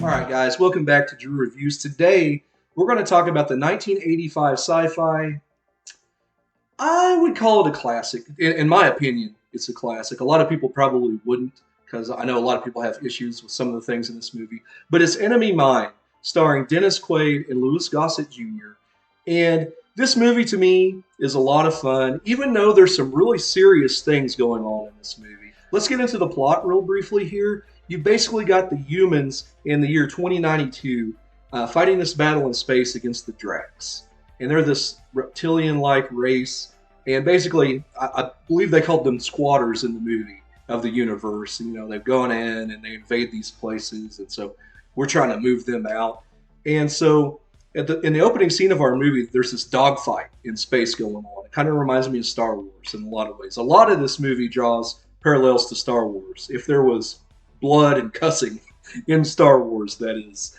All right, guys, welcome back to Drew Reviews. Today, we're going to talk about the 1985 sci fi. I would call it a classic. In my opinion, it's a classic. A lot of people probably wouldn't, because I know a lot of people have issues with some of the things in this movie. But it's Enemy Mine, starring Dennis Quaid and Louis Gossett Jr. And this movie, to me, is a lot of fun, even though there's some really serious things going on in this movie. Let's get into the plot real briefly here. You basically got the humans in the year 2092 fighting this battle in space against the Drax. And they're this reptilian-like race. And basically, I believe they called them squatters in the movie of the universe. You know, they've gone in and they invade these places. And so we're trying to move them out. And so in the opening scene of our movie, there's this dogfight in space going on. It kind of reminds me of Star Wars in a lot of ways. A lot of this movie draws parallels to Star Wars. If there was blood and cussing in Star Wars, that is.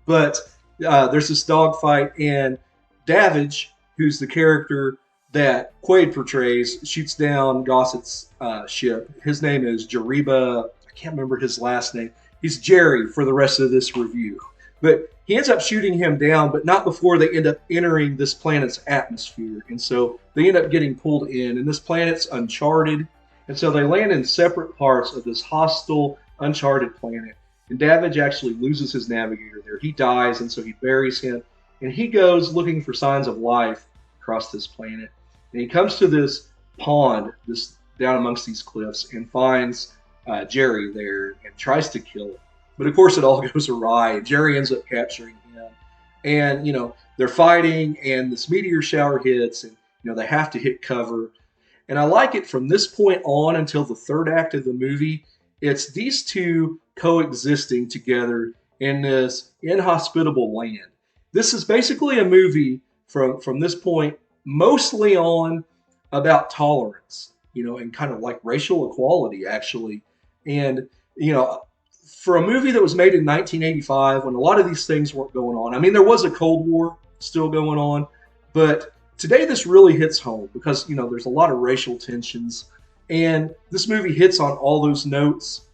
But there's this dogfight, and Davidge, who's the character that Quaid portrays, shoots down Gossett's ship. His name is Jariba. I can't remember his last name. He's Jerry for the rest of this review. But he ends up shooting him down, but not before they end up entering this planet's atmosphere. And so they end up getting pulled in, and this planet's uncharted. And so they land in separate parts of this hostile, uncharted planet. And Davidge actually loses his navigator there. He dies, and so he buries him. And he goes looking for signs of life across this planet. And he comes to this pond, this down amongst these cliffs, and finds Jerry there and tries to kill him. But of course, it all goes awry. And Jerry ends up capturing him. And, you know, they're fighting, and this meteor shower hits, and, you know, they have to hit cover. And I like it from this point on until the third act of the movie. It's these two coexisting together in this inhospitable land. This is basically a movie from this point mostly on about tolerance, you know, and kind of like racial equality, actually. And, you know, for a movie that was made in 1985 when a lot of these things weren't going on, I mean, there was a Cold War still going on, but today this really hits home because, you know, there's a lot of racial tensions, and this movie hits on all those notes.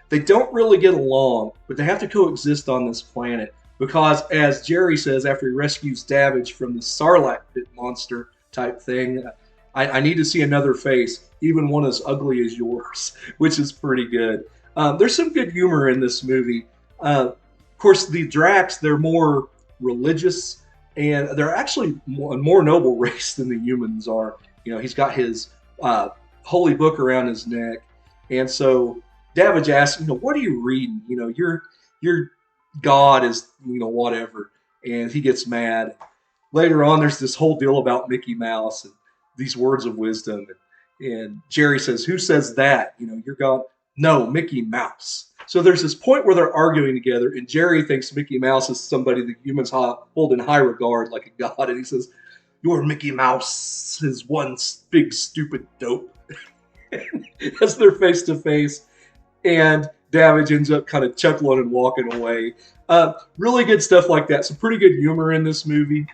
They don't really get along, but they have to coexist on this planet because, as Jerry says after he rescues Davidge from the Sarlacc pit monster type thing, I need to see another face, even one as ugly as yours, which is pretty good. There's some good humor in this movie. Of course, the Drax, they're more religious, and they're actually a more noble race than the humans are. You know, he's got his holy book around his neck. And so Davidge asks, you know, what are you reading? You know, your God is, you know, whatever. And he gets mad. Later on, there's this whole deal about Mickey Mouse and these words of wisdom. And Jerry says, who says that? You know, your God? No, Mickey Mouse. So there's this point where they're arguing together, and Jerry thinks Mickey Mouse is somebody that humans hold in high regard, like a god. And he says, your Mickey Mouse is one big stupid dope. As they're face to face. And Davidge ends up kind of chuckling and walking away. Really good stuff like that. Some pretty good humor in this movie.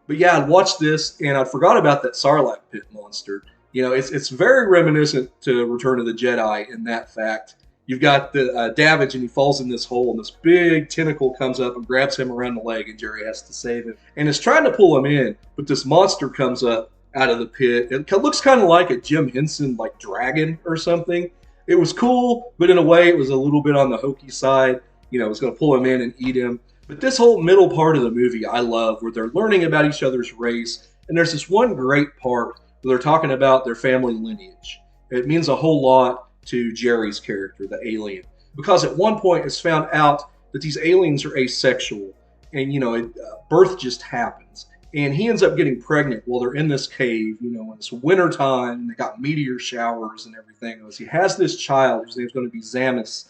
But yeah, I watched this, and I forgot about that Sarlacc pit monster. You know, it's very reminiscent to Return of the Jedi in that fact. You've got the Davidge, and he falls in this hole, and this big tentacle comes up and grabs him around the leg, and Jerry has to save him. And it's trying to pull him in, but this monster comes up out of the pit. It looks kind of like a Jim Henson, like, dragon or something. It was cool, but in a way, it was a little bit on the hokey side. You know, it was going to pull him in and eat him. But this whole middle part of the movie I love, where they're learning about each other's race. And there's this one great part where they're talking about their family lineage. It means a whole lot to Jerry's character, the alien. Because at one point it's found out that these aliens are asexual. And, you know, birth just happens. And he ends up getting pregnant while they're in this cave, you know, when it's wintertime, and they got meteor showers and everything. As he has this child, whose name's going to be Zamus.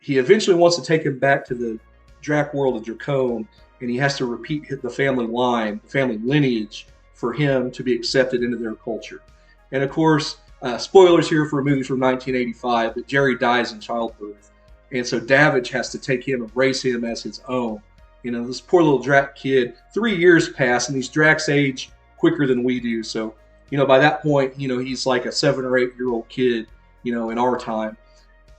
He eventually wants to take him back to the Drac world of Dracone, and he has to repeat the family line, the family lineage, for him to be accepted into their culture. And of course, spoilers here for a movie from 1985, but Jerry dies in childbirth. And so Davidge has to take him and raise him as his own. You know, this poor little Drac kid, 3 years pass, and these Dracs age quicker than we do. So, you know, by that point, you know, he's like a 7 or 8 year old kid, you know, in our time.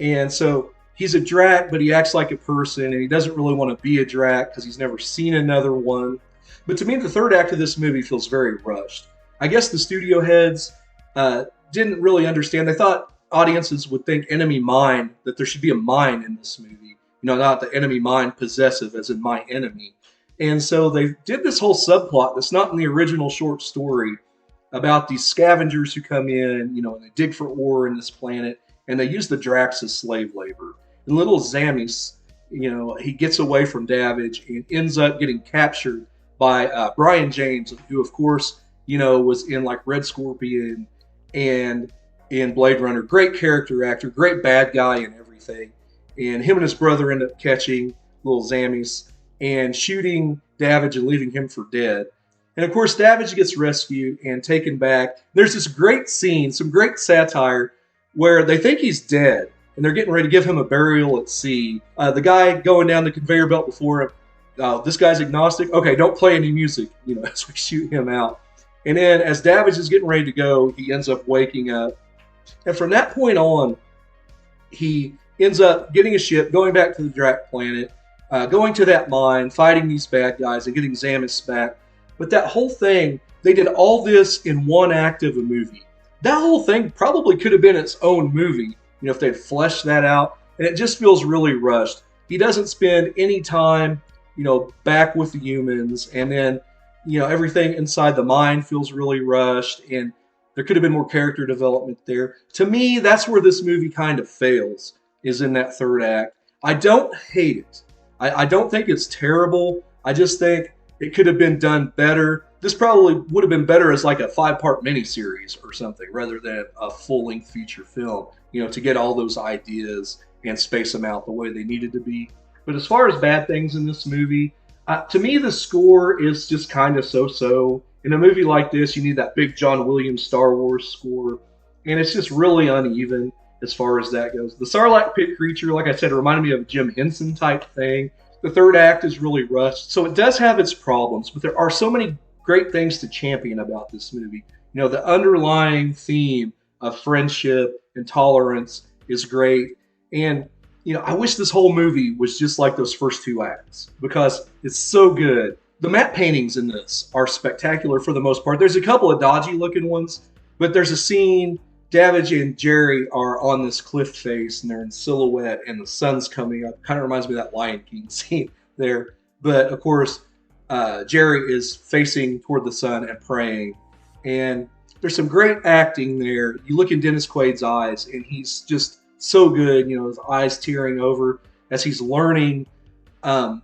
And so he's a Drac, but he acts like a person, and he doesn't really want to be a Drac because he's never seen another one. But to me, the third act of this movie feels very rushed. I guess the studio heads didn't really understand. They thought audiences would think enemy mine, that there should be a mine in this movie. Not the enemy mind possessive as in my enemy. And so they did this whole subplot that's not in the original short story about these scavengers who come in, and they dig for ore in this planet, and they use the Drax as slave labor. And little Zamis, he gets away from Davidge and ends up getting captured by Brian James, who, of course, was in like Red Scorpion and in Blade Runner. Great character actor, great bad guy and everything. And him and his brother end up catching little Zamis and shooting Davidge and leaving him for dead. And of course, Davidge gets rescued and taken back. There's this great scene, some great satire, where they think he's dead and they're getting ready to give him a burial at sea. The guy going down the conveyor belt before him, this guy's agnostic. Okay, don't play any music, as we shoot him out. And then as Davidge is getting ready to go, he ends up waking up. And from that point on, he ends up getting a ship, going back to the Drac planet, going to that mine, fighting these bad guys, and getting Zamis back. But that whole thing, they did all this in one act of a movie. That whole thing probably could have been its own movie, if they'd fleshed that out. And it just feels really rushed. He doesn't spend any time, back with the humans. And then, everything inside the mine feels really rushed. And there could have been more character development there. To me, that's where this movie kind of fails, is in that third act. I don't hate it. I don't think it's terrible. I just think it could have been done better. This probably would have been better as like a 5-part miniseries or something rather than a full-length feature film, to get all those ideas and space them out the way they needed to be. But as far as bad things in this movie, to me, the score is just kind of so-so. In a movie like this, you need that big John Williams Star Wars score, and it's just really uneven as far as that goes. The Sarlacc pit creature, like I said, reminded me of a Jim Henson type thing. The third act is really rushed, so it does have its problems, but there are so many great things to champion about this movie. The underlying theme of friendship and tolerance is great, and I wish this whole movie was just like those first two acts because it's so good. The matte paintings in this are spectacular for the most part. There's a couple of dodgy looking ones, but there's a scene Davidge and Jerry are on this cliff face and they're in silhouette and the sun's coming up. Kind of reminds me of that Lion King scene there. But of course, Jerry is facing toward the sun and praying. And there's some great acting there. You look in Dennis Quaid's eyes and he's just so good. His eyes tearing over as he's learning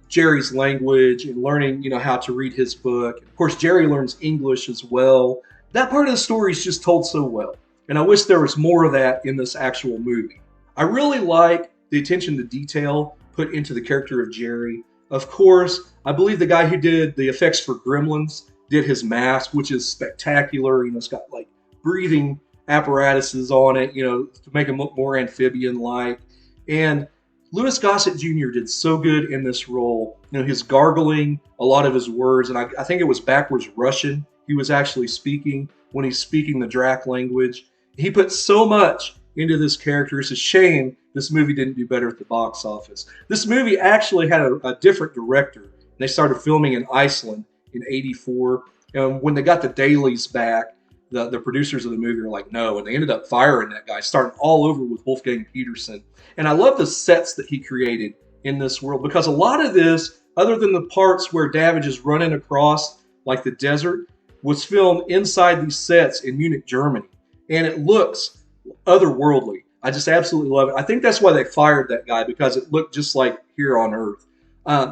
Jerry's language and learning, how to read his book. Of course, Jerry learns English as well. That part of the story is just told so well. And I wish there was more of that in this actual movie. I really like the attention to detail put into the character of Jerry. Of course, I believe the guy who did the effects for Gremlins did his mask, which is spectacular. It's got like breathing apparatuses on it, to make him look more amphibian-like. And Louis Gossett Jr. did so good in this role. His gargling, a lot of his words, and I think it was backwards Russian he was actually speaking when he's speaking the Drac language. He put so much into this character. It's a shame this movie didn't do better at the box office. This movie actually had a different director. They started filming in Iceland in '84. And when they got the dailies back, the producers of the movie were like, no. And they ended up firing that guy, starting all over with Wolfgang Petersen. And I love the sets that he created in this world because a lot of this, other than the parts where Davidge is running across like the desert, was filmed inside these sets in Munich, Germany. And it looks otherworldly. I just absolutely love it. I think that's why they fired that guy, because it looked just like here on Earth.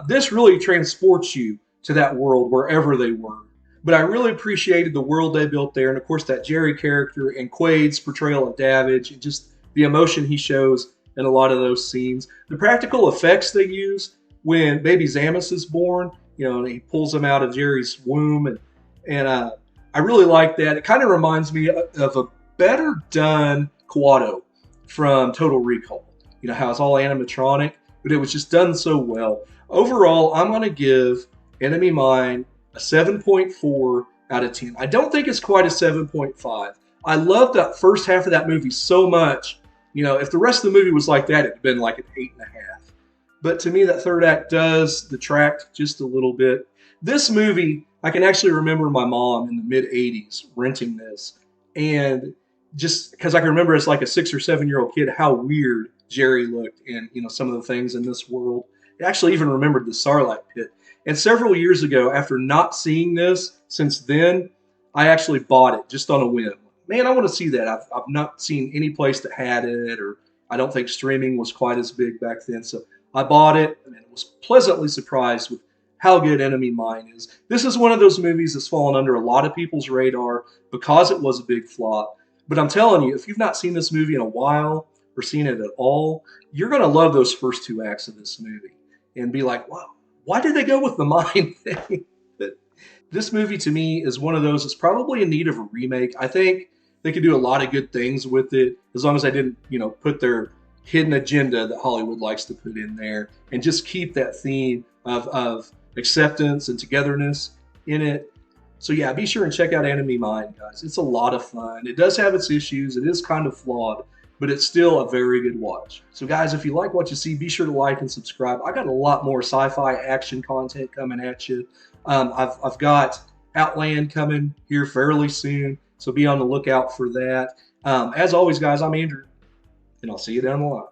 This really transports you to that world wherever they were. But I really appreciated the world they built there. And of course, that Jerry character and Quaid's portrayal of Davidge and just the emotion he shows in a lot of those scenes. The practical effects they use when baby Zamis is born, and he pulls him out of Jerry's womb. And I really like that. It kind of reminds me of a better done Quado from Total Recall. How it's all animatronic, but it was just done so well. Overall, I'm going to give Enemy Mine a 7.4 out of 10. I don't think it's quite a 7.5. I loved that first half of that movie so much If the rest of the movie was like that, it'd been like an 8.5. But to me, that third act does detract just a little bit. This movie, I can actually remember my mom in the mid 80s renting this. And just because I can remember as like a 6 or 7 year old kid how weird Jerry looked and some of the things in this world. I actually even remembered the Sarlacc pit. And several years ago, after not seeing this since then, I actually bought it just on a whim. Man, I want to see that. I've not seen any place that had it, or I don't think streaming was quite as big back then. So I bought it and was pleasantly surprised with how good Enemy Mine is. This is one of those movies that's fallen under a lot of people's radar because it was a big flop. But I'm telling you, if you've not seen this movie in a while or seen it at all, you're going to love those first two acts of this movie and be like, wow, why did they go with the mine thing? But this movie to me is one of those that's probably in need of a remake. I think they could do a lot of good things with it as long as they didn't, put their hidden agenda that Hollywood likes to put in there and just keep that theme of acceptance and togetherness in it. So yeah, be sure and check out Enemy Mine, guys. It's a lot of fun. It does have its issues. It is kind of flawed, but it's still a very good watch. So guys, if you like what you see, be sure to like and subscribe. I got a lot more sci-fi action content coming at you. I've got Outland coming here fairly soon, so be on the lookout for that. As always, guys, I'm Andrew, and I'll see you down the line.